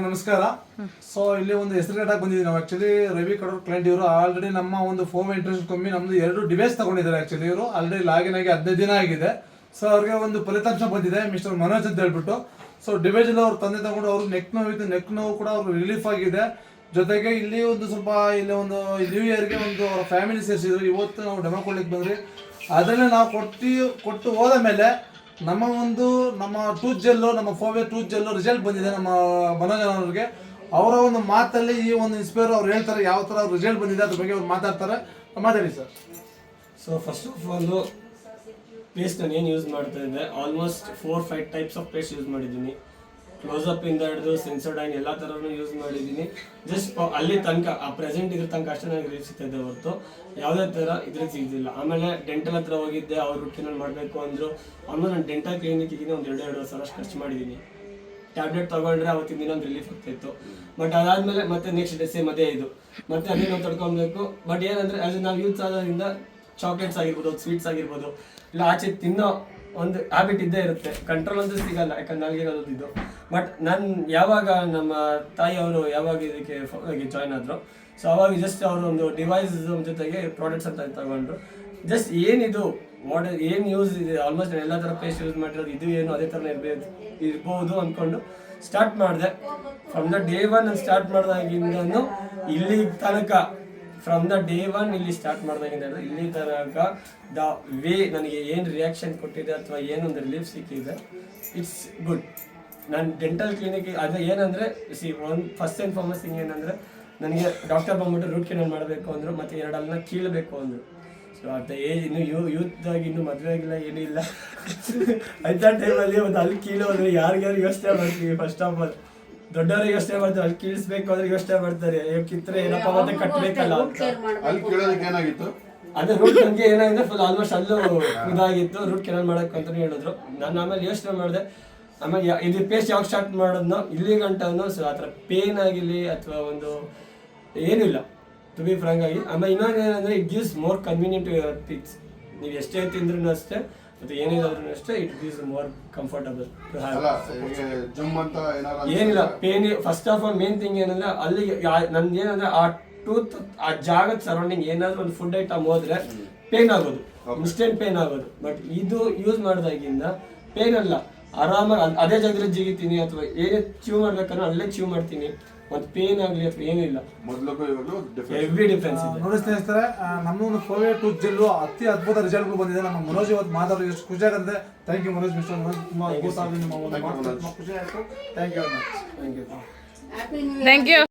ನಮಸ್ಕಾರ. ಸೊ ಇಲ್ಲಿ ಒಂದು ಹೆಸರುಗಟ್ಟಾಗಿ ಬಂದಿದ್ದೀವಿ ನಾವು. ಆಕ್ಚುಲಿ ರವಿ ಕಡೂರ್ ಕ್ಲೈಂಟ್ ಇವರು ಆಲ್ರೆಡಿ ನಮ್ಮ ಒಂದು ಫೋಮ್ ಇಂಟ್ರೆಸ್ಟ್ ಕಮ್ಮಿ ನಮ್ದು 2 ಡಿವೈಸ್ ತಗೊಂಡಿದ್ದಾರೆ. ಆಕ್ಚುಲಿ ಇವರು ಆಲ್ರೆಡಿ ಲಾಗಿನ್ ಆಗಿ 15 ದಿನ ಆಗಿದೆ. ಸೊ ಅವ್ರಿಗೆ ಒಂದು ಫಲಿತಾಂಶ ಬಂದಿದೆ, ಮಿಸ್ಟರ್ ಮನೋಜ್ ಅಂತ ಹೇಳ್ಬಿಟ್ಟು. ಸೊ ಡಿವೈಸ್ ಎಲ್ಲ ಅವ್ರು ತಂದೆ ತಗೊಂಡು ಅವ್ರು ನೆಕ್ ನೋವು ಕೂಡ ಅವ್ರು ರಿಲೀಫ್ ಆಗಿದೆ. ಜೊತೆಗೆ ಇಲ್ಲಿ ಒಂದು ಸ್ವಲ್ಪ ಇಲ್ಲಿ ಒಂದು ನ್ಯೂ ಇಯರ್ಗೆ ಒಂದು ಅವರ ಫ್ಯಾಮಿಲಿ ಸೇರಿಸಿದ್ರು. ಇವತ್ತು ನಾವು ಡೆಮೋ ಕೊಡ್ಲಿಕ್ಕೆ ಬಂದ್ರಿ. ಅದರಲ್ಲೇ ನಾವು ಕೊಟ್ಟು ಹೋದ ಮೇಲೆ ನಮ್ಮ ಟೂತ್ ಜೆಲ್ಲು, ನಮ್ಮ ಫೋವೆ ಟೂತ್ ಜೆಲ್ಲು ರಿಸಲ್ಟ್ ಬಂದಿದೆ ನಮ್ಮ ಮನೋಜ್ ಅವ್ರಿಗೆ. ಅವರ ಒಂದು ಮಾತಲ್ಲಿ ಈ ಒಂದು ಇನ್ಸ್ಪೈರ್ ಅವ್ರು ಹೇಳ್ತಾರೆ ಯಾವ ಥರ ರಿಸಲ್ಟ್ ಬಂದಿದೆ ಅದ್ರ ಬಗ್ಗೆ ಅವ್ರು ಮಾತಾಡ್ತಾರೆ. ಮಾತಾಡಿ sir. So first of all paste ನಾನು ಏನು ಯೂಸ್ ಮಾಡ್ತಾ ಇದ್ದೆ, almost 4-5 types of paste use ಮಾಡಿದ್ದೀನಿ. ಕ್ಲೋಸಪ್ ಇಂದ ಹಿಡಿದು ಸೆನ್ಸೋಡೈನ್ ಎಲ್ಲ ಥರನೂ ಯೂಸ್ ಮಾಡಿದ್ದೀನಿ. ಜಸ್ಟ್ ಅಲ್ಲಿ ತನಕ ಆ ಪ್ರೆಸೆಂಟ್ ಇದ್ರ ತನಕ ಅಷ್ಟೇ ನನಗೆ ರಿಲೀಫ್ ಸಿಗ್ತಾಯಿದ್ದೆ ಹೊರತು ಯಾವುದೇ ಥರ ಇದ್ರಿಗೆ ಸಿಗ್ತಿಲ್ಲ. ಆಮೇಲೆ ಡೆಂಟಲ್ ಹತ್ರ ಹೋಗಿದ್ದೆ, ಅವ್ರು ರೂಟಿನಲ್ಲಿ ಮಾಡಬೇಕು ಅಂದರು. ಆಮೇಲೆ ನಾನು ಡೆಂಟಲ್ ಕ್ಲಿನಿಕ್ಕಿಗೆ ಒಂದು 2-2 ಸಾವಿರ ಅಷ್ಟು ಖರ್ಚು ಮಾಡಿದ್ದೀನಿ. ಟ್ಯಾಬ್ಲೆಟ್ ತೊಗೊಂಡ್ರೆ ಅವತ್ತಿನ ದಿನ ಒಂದು ರಿಲೀಫ್ ಆಗ್ತಾಯಿತ್ತು. ಬಟ್ ಅದಾದಮೇಲೆ ಮತ್ತೆ ನೆಕ್ಸ್ಟ್ ಡೇ ಸೇಮ್ ಅದೇ ಇದು ಮತ್ತೆ ಅದೇ ನಾವು ತಡ್ಕೊಬೇಕು. ಬಟ್ ಏನಂದರೆ ಅದು ನಾವು ಯೂಸ್ ಆಗೋದ್ರಿಂದ ಚಾಕ್ಲೇಟ್ಸ್ ಆಗಿರ್ಬೋದು, ಸ್ವೀಟ್ಸ್ ಆಗಿರ್ಬೋದು, ಇಲ್ಲ ಆಚೆ ತಿನ್ನೋ ಒಂದು ಹ್ಯಾಬಿಟ್ ಇದ್ದೇ ಇರುತ್ತೆ. ಕಂಟ್ರೋಲ್ ಅಂತೂ ಸಿಗಲ್ಲ, ಯಾಕಂದ್ರೆ ನಾಲ್ಗೆ ಓದಿದ್ದು. ಬಟ್ ನಾನು ಯಾವಾಗ ನಮ್ಮ ತಾಯಿಯವರು ಯಾವಾಗ ಇದಕ್ಕೆ ಜಾಯ್ನ್ ಆದರು, ಸೊ ಅವಾಗ ಜಸ್ಟ್ ಅವರು ಒಂದು ಡಿವೈಸ್ ಜೊತೆಗೆ ಪ್ರಾಡಕ್ಟ್ಸ್ ಅಂತ ತಗೊಂಡ್ರು. ಜಸ್ಟ್ ಏನಿದು ಏನು ಯೂಸ್ ಇದೆ, ಆಲ್ಮೋಸ್ಟ್ ನಾನು ಎಲ್ಲ ಥರ ಪೇಸ್ಟ್ ಯೂಸ್ ಮಾಡಿರೋದು, ಇದು ಏನು ಅದೇ ಥರ ಇರ್ಬೋದು ಅಂದ್ಕೊಂಡು ಸ್ಟಾರ್ಟ್ ಮಾಡಿದೆ. ಫ್ರಮ್ ದ ಡೇ 1 ನಾನು ಸ್ಟಾರ್ಟ್ ಮಾಡಿದಾಗಿಂದನು ಇಲ್ಲಿ ತನಕ, ಫ್ರಮ್ ದ ಡೇ 1 ಇಲ್ಲಿ ಸ್ಟಾರ್ಟ್ ಮಾಡಿದಾಗಿಂದ ಇಲ್ಲಿ ತನಕ ದ ವೇ ನನಗೆ ಏನು ರಿಯಾಕ್ಷನ್ ಕೊಟ್ಟಿದೆ ಅಥವಾ ಏನೊಂದು ರಿಲೀಫ್ ಸಿಕ್ಕಿದೆ, ಇಟ್ಸ್ ಗುಡ್. ನಾನು ಡೆಂಟಲ್ ಕ್ಲಿನಿಕ್ ಅದು ಏನಂದರೆ ಫಸ್ಟ್ ಆ್ಯಂಡ್ ಫಾರ್ಮಸ್ಟ್ ಥಿಂಗ್ ಏನಂದರೆ, ನನಗೆ ಡಾಕ್ಟರ್ ಬಂದ್ಬಿಟ್ಟು ರೂಟ್ ಕೆನಾಲ್ ಮಾಡಬೇಕು ಅಂದರು, ಮತ್ತು 2 ಹಲ್ಲನ್ನ ಕೀಳಬೇಕು ಅಂದರು. ಸೊ ಅಟ್ ಏಜ್ ಇನ್ನು ಯೂತ್ದಾಗಿ ಇನ್ನೂ ಮದುವೆ ಆಗಿಲ್ಲ, ಏನೂ ಇಲ್ಲ. ಅಂಥ ಟೈಮಲ್ಲಿ ಒಂದು ಅಲ್ಲಿ ಕೀಳೋದ್ರೆ ಯಾರಿಗಾರು ಯೋಚನೆ ಮಾಡ್ತೀವಿ. ಫಸ್ಟ್ ಆಫ್ ಆಲ್ ದೊಡ್ಡವ್ರಿಗೆ ಯೋಚನೆ ಮಾಡ್ತಾರೆ, ಅಲ್ಲಿ ಕೀಳಿಸ್ಬೇಕು ಅಂದ್ರೆ ಯೋಚನೆ ಮಾಡ್ತಾರೆ, ಕಿತ್ತರೆ ಏನಪ್ಪ ಮತ್ತೆ ಕಟ್ಟಬೇಕಲ್ಲ ಅಂತ. ಅದೇ ರೂಟ್ ನನಗೆ ಏನಾಗಿದೆ ಫುಲ್ ಆಲ್ಮೋಸ್ಟ್ ಅಲ್ಲೂ ಇದಾಗಿತ್ತು. ರೂಟ್ ಕೆನಾಲ್ ಮಾಡೋಕೆ ಅಂತಲೇ ಹೇಳಿದ್ರು. ನಾನು ಆಮೇಲೆ ಯೋಚನೆ ಮಾಡಿದೆ. ಆಮೇಲೆ ಇದು ಪೇಸ್ಟ್ ಯಾವಾಗ ಸ್ಟಾರ್ಟ್ ಮಾಡೋದನ್ನೋ ಇಲ್ಲಿ ಗಂಟನೂ ಸೊ ಆ ಥರ ಪೇನ್ ಆಗಿರಲಿ ಅಥವಾ ಒಂದು ಏನೂ ಇಲ್ಲ, ಟು ಬಿ ಫ್ರಾಂಕ್ ಆಗಿ. ಆಮೇಲೆ ಇನ್ನೊಂದು ಏನಂದರೆ, it gives more convenient to your teeths. ನೀವು ಎಷ್ಟೇ ತಿಂದ್ರೂ ಅಷ್ಟೇ ಮತ್ತು ಏನಿದಾದ್ರೂ ಅಷ್ಟೇ, it gives more comfortable to have. ಏನಿಲ್ಲ pain. First of all main thing ಏನಂದರೆ, ಅಲ್ಲಿಗೆ ನಂದು ಏನಂದರೆ ಆ ಟೂತ್ ಆ ಜಾಗದ ಸರೌಂಡಿಂಗ್ ಏನಾದರೂ ಒಂದು ಫುಡ್ ಐಟಮ್ ಹೋದ್ರೆ ಪೇನ್ ಆಗೋದು, ಇನ್ಸ್ಟೆಂಟ್ ಪೇನ್ ಆಗೋದು. ಬಟ್ ಇದು ಯೂಸ್ ಮಾಡಿದಾಗಿಂದ ಪೇನ್ ಅಲ್ಲ, ಆರಾಮಾಗಿ ಅದೇ ಜಾಗದಲ್ಲಿ ಜಿಗಿತೀನಿ ಅಥವಾ ಏನೇ ಚೀವ್ ಮಾಡ್ಬೇಕಾದ್ರೆ ಅಲ್ಲೇ ಚೀವ್ ಮಾಡ್ತೀನಿ. ಮತ್ತು ಪೇನ್ ಆಗಲಿ ಅಥವಾ ಏನಿಲ್ಲ, ಹೆವಿ ಡಿಫ್ರೆನ್ಸ್ ಇದೆ. ನೋಡಿ ಸ್ನೇಹಿತರೆ, ನಮ್ಮ ಒಂದು ಫೋವೆ ಟೂತ್ ಜೆಲ್ಲು ಅತಿ ಅದ್ಭುತ ರಿಸಲ್ಟ್ಗಳು ಬಂದಿದೆ. ನಮ್ಮ ಮನೋಜ್ ಇವತ್ತು ಮಾತಾಡೋದು ಎಷ್ಟು ಖುಷಿ ಆಗುತ್ತೆ. Thank you Manoj. Mister Manoj, ತುಂಬ ಖುಷಿ ಆಯಿತು. Thank you very much. Thank you.